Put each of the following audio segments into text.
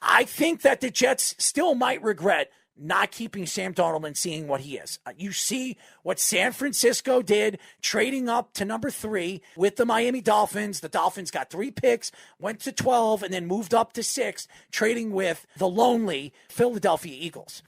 I think that the Jets still might regret not keeping Sam Darnold and seeing what he is. You see what San Francisco did, trading up to number 3 with the Miami Dolphins. The Dolphins got 3 picks, went to 12, and then moved up to 6, trading with the lonely Philadelphia Eagles.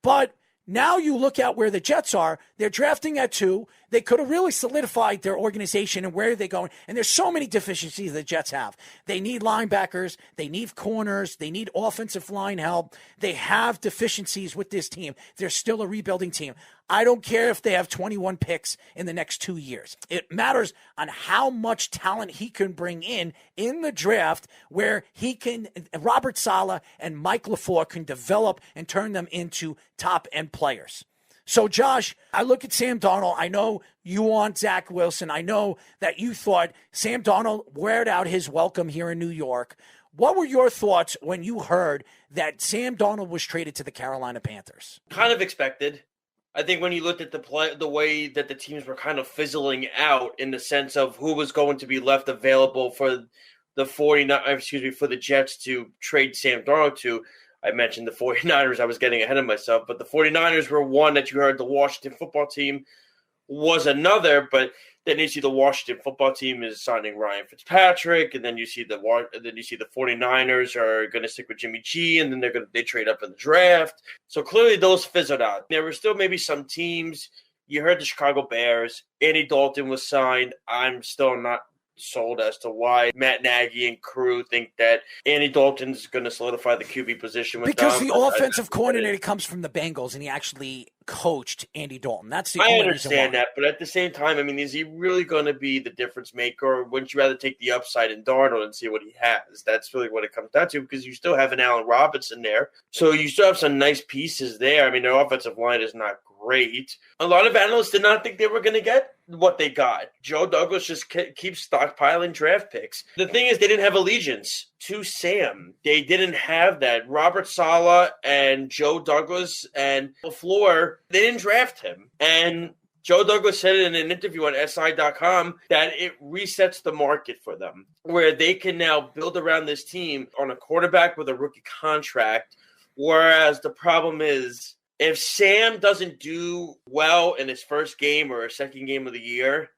But now you look at where the Jets are. They're drafting at 2. They could have really solidified their organization and where they're going. And there's so many deficiencies the Jets have. They need linebackers. They need corners. They need offensive line help. They have deficiencies with this team. They're still a rebuilding team. I don't care if they have 21 picks in the next 2 years. It matters on how much talent he can bring in the draft, where he can, Robert Saleh and Mike LaFleur can develop and turn them into top-end players. So, Josh, I look at Sam Darnold. I know you want Zach Wilson. I know that you thought Sam Darnold weared out his welcome here in New York. What were your thoughts when you heard that Sam Darnold was traded to the Carolina Panthers? Kind of expected. I think when you looked at the way that the teams were kind of fizzling out in the sense of who was going to be left available for the Jets to trade Sam Darnold to. I mentioned the 49ers. I was getting ahead of myself, but the 49ers were one that you heard. The Washington football team was another, but then you see the Washington football team is signing Ryan Fitzpatrick, and then you see the 49ers are going to stick with Jimmy G, and then they trade up in the draft. So clearly those fizzled out. There were still maybe some teams. You heard the Chicago Bears. Andy Dalton was signed. I'm still not sold as to why Matt Nagy and crew think that Andy Dalton's going to solidify the QB position with because them. The offensive coordinator comes from the Bengals, and he actually coached Andy Dalton. That's the I only understand that, but at the same time, I mean, is he really going to be the difference maker, or wouldn't you rather take the upside in Darnold and see what he has? That's really what it comes down to, because you still have an Allen Robinson there, so you still have some nice pieces there. I mean, their offensive line is not great. A lot of analysts did not think they were going to get what they got. Joe Douglas just keeps stockpiling draft picks. The thing is, they didn't have allegiance to Sam. They didn't have that. Robert Saleh and Joe Douglas and LaFleur, they didn't draft him. And Joe Douglas said in an interview on SI.com that it resets the market for them, where they can now build around this team on a quarterback with a rookie contract, whereas the problem is, if Sam doesn't do well in his first game or second game of the year,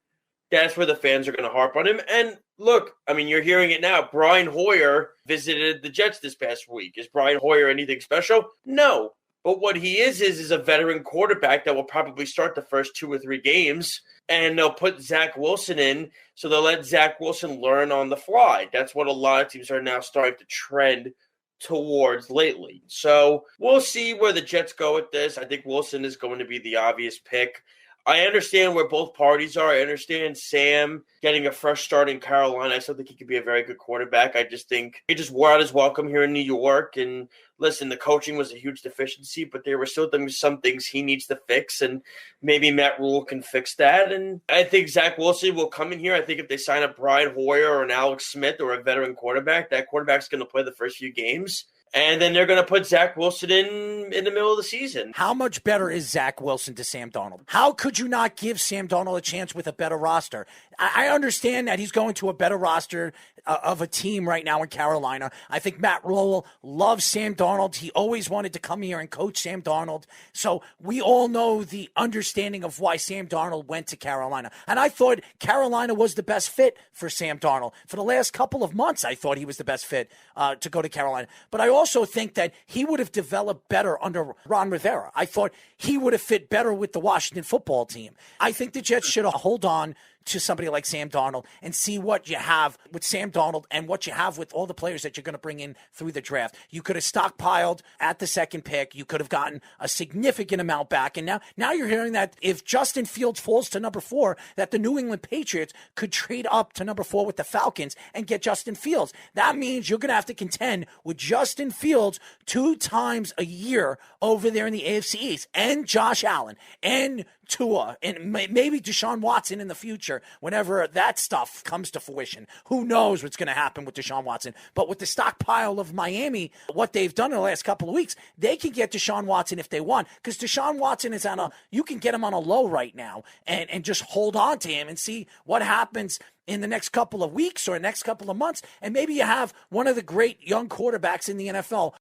that's where the fans are going to harp on him. And look, I mean, you're hearing it now. Brian Hoyer visited the Jets this past week. Is Brian Hoyer anything special? No. But what he is a veteran quarterback that will probably start the first 2 or 3 games, and they'll put Zach Wilson in, so they'll let Zach Wilson learn on the fly. That's what a lot of teams are now starting to trend towards lately. So we'll see where the Jets go with this. I think Wilson is going to be the obvious pick. I understand where both parties are. I understand Sam getting a fresh start in Carolina. I still think he could be a very good quarterback. I just think he just wore out his welcome here in New York. And listen, the coaching was a huge deficiency, but there were still some things he needs to fix, and maybe Matt Rule can fix that. And I think Zach Wilson will come in here. I think if they sign up Brian Hoyer or an Alex Smith or a veteran quarterback, that quarterback's going to play the first few games. And then they're going to put Zach Wilson in the middle of the season. How much better is Zach Wilson to Sam Darnold? How could you not give Sam Darnold a chance with a better roster? I understand that he's going to a better roster of a team right now in Carolina. I think Matt Rule loves Sam Darnold. He always wanted to come here and coach Sam Darnold. So we all know the understanding of why Sam Darnold went to Carolina. And I thought Carolina was the best fit for Sam Darnold. For the last couple of months, I thought he was the best fit to go to Carolina. But I also think that he would have developed better under Ron Rivera. I thought he would have fit better with the Washington football team. I think the Jets should hold on to somebody like Sam Darnold and see what you have with Sam Darnold and what you have with all the players that you're going to bring in through the draft. You could have stockpiled at the second pick. You could have gotten a significant amount back. And now you're hearing that if Justin Fields falls to number 4, that the New England Patriots could trade up to number 4 with the Falcons and get Justin Fields. That means you're going to have to contend with Justin Fields 2 times a year over there in the AFC East, and Josh Allen and Tua and maybe Deshaun Watson in the future, whenever that stuff comes to fruition. Who knows what's going to happen with Deshaun Watson? But with the stockpile of Miami, what they've done in the last couple of weeks, they can get Deshaun Watson if they want, because Deshaun Watson is you can get him on a low right now and just hold on to him and see what happens in the next couple of weeks or next couple of months. And maybe you have one of the great young quarterbacks in the NFL